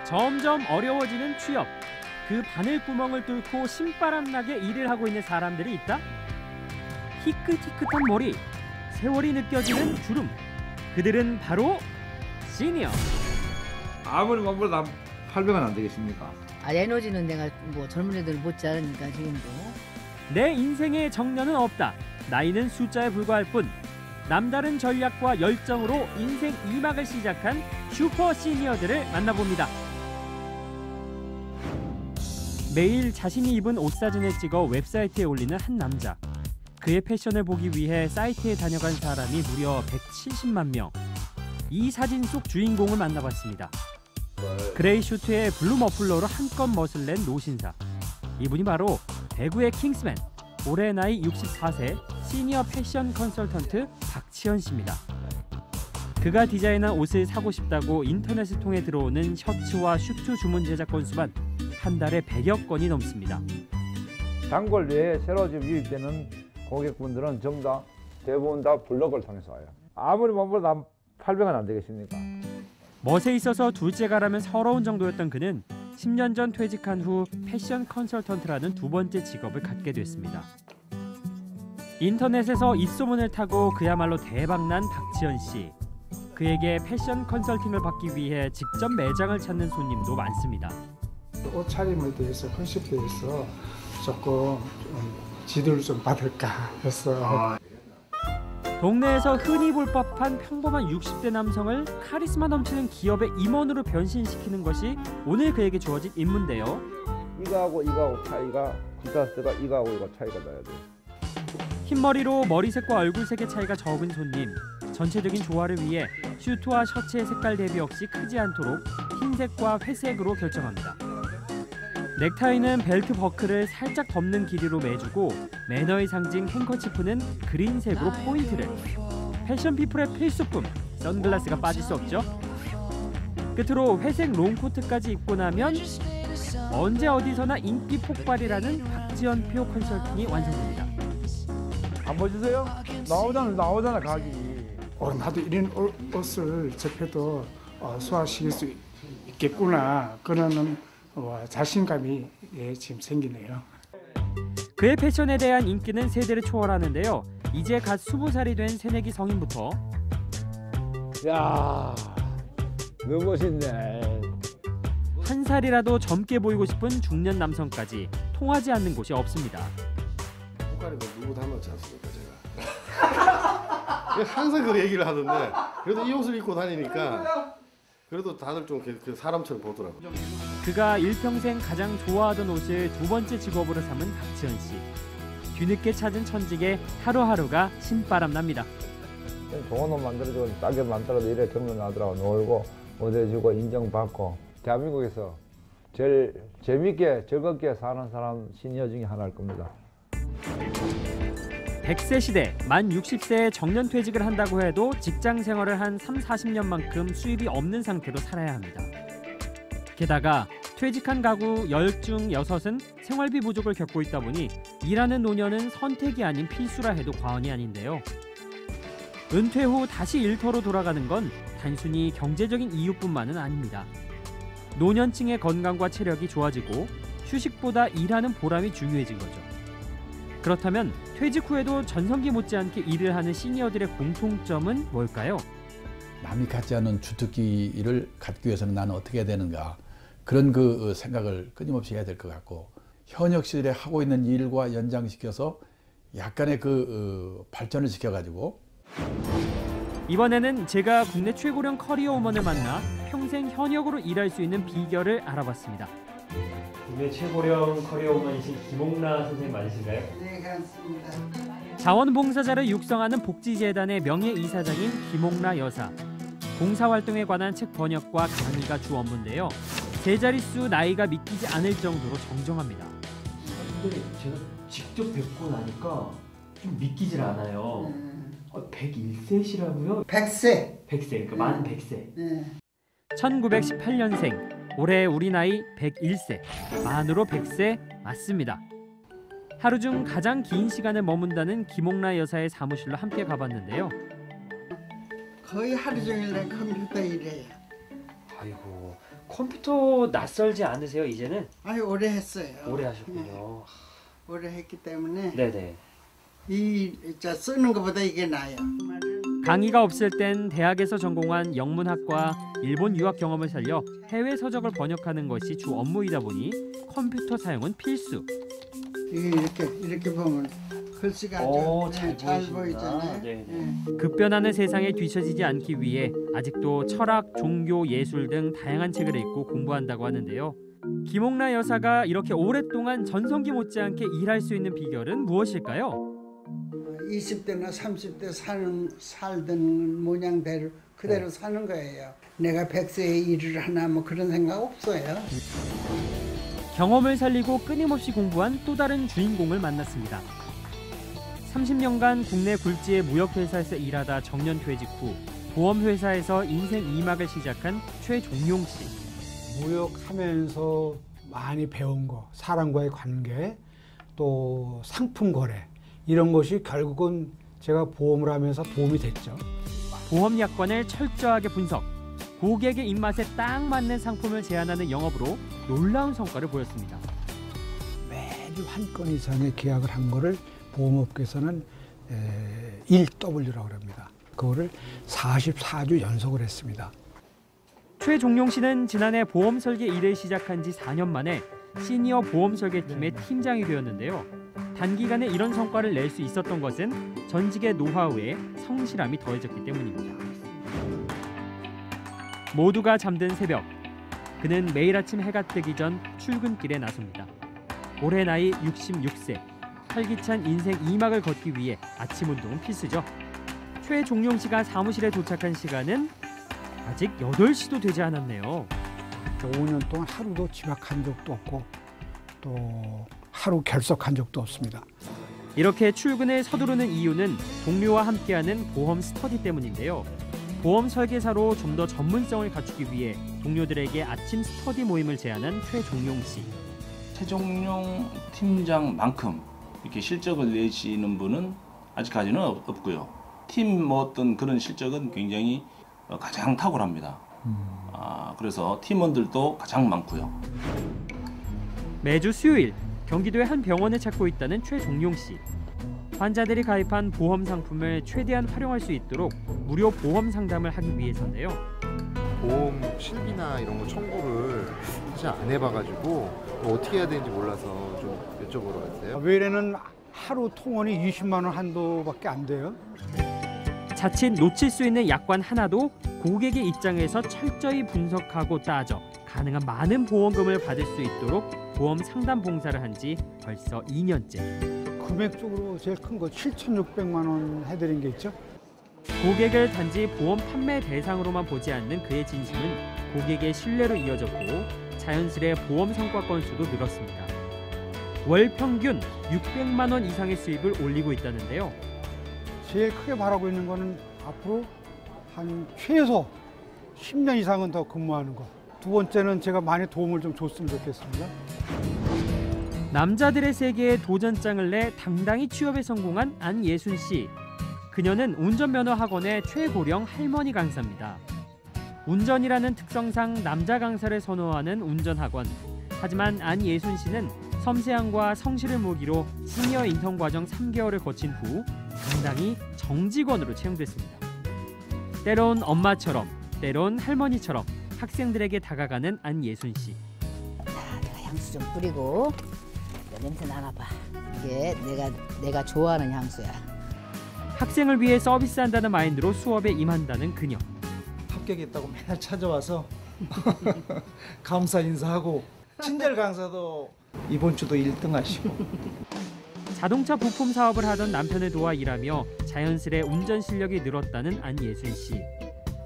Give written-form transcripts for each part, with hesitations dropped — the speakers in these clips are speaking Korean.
점점 어려워지는 취업. 그 바늘구멍을 뚫고 신바람나게 일을 하고 있는 사람들이 있다. 희끗희끗한 머리, 세월이 느껴지는 주름. 그들은 바로 시니어. 아무리 몸보다 800원 안 되겠습니까? 에너지는 내가 뭐 젊은 애들 못지않으니까 지금도. 내 인생의 정년은 없다. 나이는 숫자에 불과할 뿐. 남다른 전략과 열정으로 인생 2막을 시작한 슈퍼 시니어들을 만나봅니다. 매일 자신이 입은 옷 사진을 찍어 웹사이트에 올리는 한 남자. 그의 패션을 보기 위해 사이트에 다녀간 사람이 무려 170만 명. 이 사진 속 주인공을 만나봤습니다. 그레이 슈트에 블루 머플러로 한껏 멋을 낸 노신사. 이분이 바로 대구의 킹스맨, 올해 나이 64세 시니어 패션 컨설턴트 박치현 씨입니다. 그가 디자인한 옷을 사고 싶다고 인터넷을 통해 들어오는 셔츠와 슈트 주문 제작 건수만 한 달에 100여 건이 넘습니다. 단골 외에 새로 지금 유입되는 고객분들은 전부 다 대부분 다 블로그를 통해서 와요. 아무리 몸보다 800원 안 되겠습니까? 멋에 있어서 둘째가라면 서러운 정도였던 그는 10년 전 퇴직한 후 패션 컨설턴트라는 두 번째 직업을 갖게 됐습니다. 인터넷에서 입소문을 타고 그야말로 대박난 박지현 씨. 그에게 패션 컨설팅을 받기 위해 직접 매장을 찾는 손님도 많습니다. 옷차림에 대해서 컨셉에 대해서 조금 지도를 좀 받을까 해서. 동네에서 흔히 볼 법한 평범한 60대 남성을 카리스마 넘치는 기업의 임원으로 변신시키는 것이 오늘 그에게 주어진 임무인데요. 이거하고 차이가 콘트라스트가 이거하고 차이가 나야 돼요. 흰머리로 머리색과 얼굴색의 차이가 적은 손님. 전체적인 조화를 위해 슈트와 셔츠의 색깔 대비 역시 크지 않도록 흰색과 회색으로 결정합니다. 넥타이는 벨트 버클을 살짝 덮는 길이로 매주고 매너의 상징 행커치프는 그린색으로 포인트를. 패션 피플의 필수품, 선글라스가 빠질 수 없죠. 끝으로 회색 롱코트까지 입고 나면 언제 어디서나 인기 폭발이라는 박지현표 컨설팅이 완성됩니다. 안 보여주세요? 나오잖아 가격이. 나도 이런 옷을 접해도 소화시킬 수 있겠구나 그러는 자신감이 지금 생기네요. 그의 패션에 대한 인기는 세대를 초월하는데요. 이제 갓 20살이 된 새내기 성인부터 야, 너무 멋있네. 한 살이라도 젊게 보이고 싶은 중년 남성까지 통하지 않는 곳이 없습니다. 북한에도 누구 닮았지 않습니까 제가? 항상 그 얘기를 하던데 그래도 이 옷을 입고 다니니까 그래도 다들 좀 그 사람처럼 보더라고요. 그가 일평생 가장 좋아하던 옷을 두 번째 직업으로 삼은 박지현 씨. 뒤늦게 찾은 천직에 하루하루가 신바람 납니다. 좋은 옷 만들어주고 싸게 만들어도 이래 경력 나더라고. 놀고 얻어주고 인정받고 대한민국에서 제일 재밌게 즐겁게 사는 사람 시니어 중에 하나일 겁니다. 100세 시대, 만 60세에 정년퇴직을 한다고 해도 직장 생활을 한 30-40년만큼 수입이 없는 상태로 살아야 합니다. 게다가 퇴직한 가구 10 중 6은 생활비 부족을 겪고 있다 보니 일하는 노년은 선택이 아닌 필수라 해도 과언이 아닌데요. 은퇴 후 다시 일터로 돌아가는 건 단순히 경제적인 이유뿐만은 아닙니다. 노년층의 건강과 체력이 좋아지고 휴식보다 일하는 보람이 중요해진 거죠. 그렇다면 퇴직 후에도 전성기 못지않게 일을 하는 시니어들의 공통점은 뭘까요? 남이 갖지 않은 주특기를 갖기 위해서는 나는 어떻게 해야 되는가, 그런 그 생각을 끊임없이 해야 될 것 같고, 현역 시절에 하고 있는 일과 연장시켜서 약간의 그 발전을 시켜가지고. 이번에는 제가 국내 최고령 커리어 우먼을 만나 평생 현역으로 일할 수 있는 비결을 알아봤습니다. 국내 최고령 커리어 우먼이신 김옥나 선생님 맞으신가요? 네, 그렇습니다. 자원봉사자를 육성하는 복지재단의 명예이사장인 김옥나 여사. 봉사활동에 관한 책 번역과 강의가 주 업무인데요. 세 자릿수 나이가 믿기지 않을 정도로 정정합니다. 근데 제가 직접 뵙고 나니까 좀 믿기질 않아요. 101세시라고요? 100세. 100세, 그러니까 만 100세. 네. 1918년생, 올해 우리 나이 101세, 만으로 100세 맞습니다. 하루 중 가장 긴 시간을 머문다는 김옥나 여사의 사무실로 함께 가봤는데요. 거의 하루 종일 내 컴퓨터 일해요. 아이고, 컴퓨터 낯설지 않으세요 이제는? 아유 오래 했어요. 오래 하셨군요. 오래 했기 때문에 네네. 저 쓰는 것보다 이게 나아요. 강의가 없을 땐 대학에서 전공한 영문학과 일본 유학 경험을 살려 해외 서적을 번역하는 것이 주 업무이다 보니 컴퓨터 사용은 필수. 이게 이렇게 보면 글씨가 아주 잘 보이잖아요. 급변하는 세상에 뒤처지지 않기 위해 아직도 철학, 종교, 예술 등 다양한 책을 읽고 공부한다고 하는데요. 김옥라 여사가 이렇게 오랫동안 전성기 못지않게 일할 수 있는 비결은 무엇일까요? 20대나 30대 살던 모양대로 그대로 사는 거예요. 내가 100세에 일을 하나 뭐 그런 생각 없어요. 경험을 살리고 끊임없이 공부한 또 다른 주인공을 만났습니다. 30년간 국내 굴지의 무역회사에서 일하다 정년퇴직 후 보험회사에서 인생 2막을 시작한 최종용 씨. 무역하면서 많이 배운 거, 사람과의 관계, 또 상품 거래 이런 것이 결국은 제가 보험을 하면서 도움이 됐죠. 보험 약관을 철저하게 분석, 고객의 입맛에 딱 맞는 상품을 제안하는 영업으로 놀라운 성과를 보였습니다. 매주 한 건 이상의 계약을 한 거를 보험업계에서는 1W라고 합니다. 그거를 44주 연속을 했습니다. 최종용 씨는 지난해 보험 설계 일을 시작한 지 4년 만에 시니어 보험 설계팀의 팀장이 되었는데요. 단기간에 이런 성과를 낼 수 있었던 것은 전직의 노하우에 성실함이 더해졌기 때문입니다. 모두가 잠든 새벽, 그는 매일 아침 해가 뜨기 전 출근길에 나섭니다. 올해 나이 66세, 활기찬 인생 2막을 걷기 위해 아침 운동은 필수죠. 최종용 씨가 사무실에 도착한 시간은 아직 8시도 되지 않았네요. 5년 동안 하루도 지각한 적도 없고 또 하루 결석한 적도 없습니다. 이렇게 출근을 서두르는 이유는 동료와 함께하는 보험 스터디 때문인데요. 보험 설계사로 좀 더 전문성을 갖추기 위해 동료들에게 아침 스터디 모임을 제안한 최종용 씨. 최종용 팀장만큼 이렇게 실적을 내시는 분은 아직까지는 없고요. 팀 어떤 그런 실적은 굉장히 가장 탁월합니다. 그래서 팀원들도 가장 많고요. 매주 수요일 경기도의 한 병원을 찾고 있다는 최종용 씨. 환자들이 가입한 보험 상품을 최대한 활용할 수 있도록 무료 보험 상담을 하기 위해서인데요. 보험 실비나 이런 거 청구를 사실 안 해봐가지고 어떻게 해야 되는지 몰라서 좀 여쭤보러 왔어요. 외래는 하루 통원이 20만 원 한도밖에 안 돼요. 자칫 놓칠 수 있는 약관 하나도 고객의 입장에서 철저히 분석하고 따져 가능한 많은 보험금을 받을 수 있도록 보험 상담 봉사를 한 지 벌써 2년째. 금액적으로 제일 큰 거 7,600만 원 해드린 게 있죠. 고객을 단지 보험 판매 대상으로만 보지 않는 그의 진심은 고객의 신뢰로 이어졌고 자연스레 보험 성과 건수도 늘었습니다. 월 평균 600만 원 이상의 수입을 올리고 있다는데요. 제일 크게 바라고 있는 거는 앞으로 한 최소 10년 이상은 더 근무하는 거. 두 번째는 제가 많이 도움을 좀 줬으면 좋겠습니다. 남자들의 세계에 도전장을 내 당당히 취업에 성공한 안예순 씨. 그녀는 운전면허 학원의 최고령 할머니 강사입니다. 운전이라는 특성상 남자 강사를 선호하는 운전학원. 하지만 안예순 씨는 섬세함과 성실을 무기로 시니어 인턴 과정 3개월을 거친 후 당당히 정직원으로 채용됐습니다. 때론 엄마처럼, 때론 할머니처럼 학생들에게 다가가는 안예순 씨. 자, 내가 향수 좀 뿌리고 냄새 나가봐. 이게 내가 좋아하는 향수야. 학생을 위해 서비스한다는 마인드로 수업에 임한다는 그녀. 합격했다고 맨날 찾아와서 감사 인사하고 친절 강사도 이번 주도 1등 하시고. 자동차 부품 사업을 하던 남편을 도와 일하며 자연스레 운전 실력이 늘었다는 안예순 씨.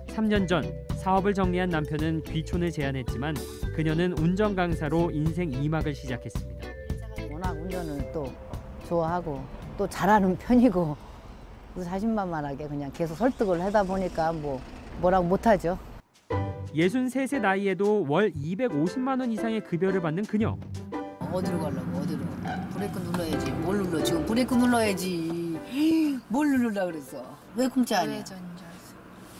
3년 전 사업을 정리한 남편은 귀촌을 제안했지만 그녀는 운전 강사로 인생 2막을 시작했습니다. 워낙 운전을 또 좋아하고 또 잘하는 편이고 자신만만하게 그냥 계속 설득을 하다 보니까 뭐라고 못하죠. 63세 나이에도 월 250만 원 이상의 급여를 받는 그녀. 어디로 가려고 어디로. 브레이크 눌러야지. 뭘 눌러. 지금 브레이크 눌러야지. 뭘 누르려고 그랬어. 왜 공짜 아니야?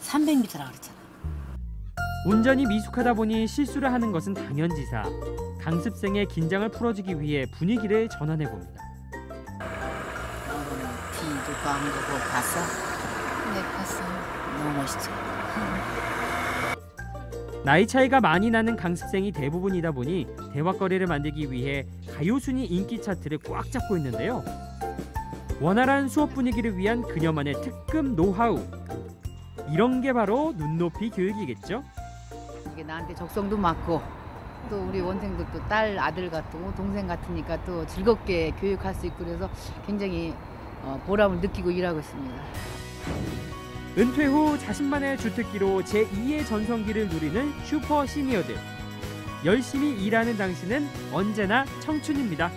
300m라 그랬잖아. 운전이 미숙하다 보니 실수를 하는 것은 당연지사. 강습생의 긴장을 풀어주기 위해 분위기를 전환해 봅니다. 비도 안 보고 봤어? 네, 봤어. 너무 멋있죠. 나이 차이가 많이 나는 강습생이 대부분이다 보니 대화거리를 만들기 위해 가요순위 인기 차트를 꽉 잡고 있는데요. 원활한 수업 분위기를 위한 그녀만의 특급 노하우. 이런 게 바로 눈높이 교육이겠죠? 이게 나한테 적성도 맞고 또 우리 원생들도 딸, 아들 같고 동생 같으니까 또 즐겁게 교육할 수 있고 그래서 굉장히 보람을 느끼고 일하고 있습니다. 은퇴 후 자신만의 주특기로 제2의 전성기를 누리는 슈퍼 시니어들. 열심히 일하는 당신은 언제나 청춘입니다.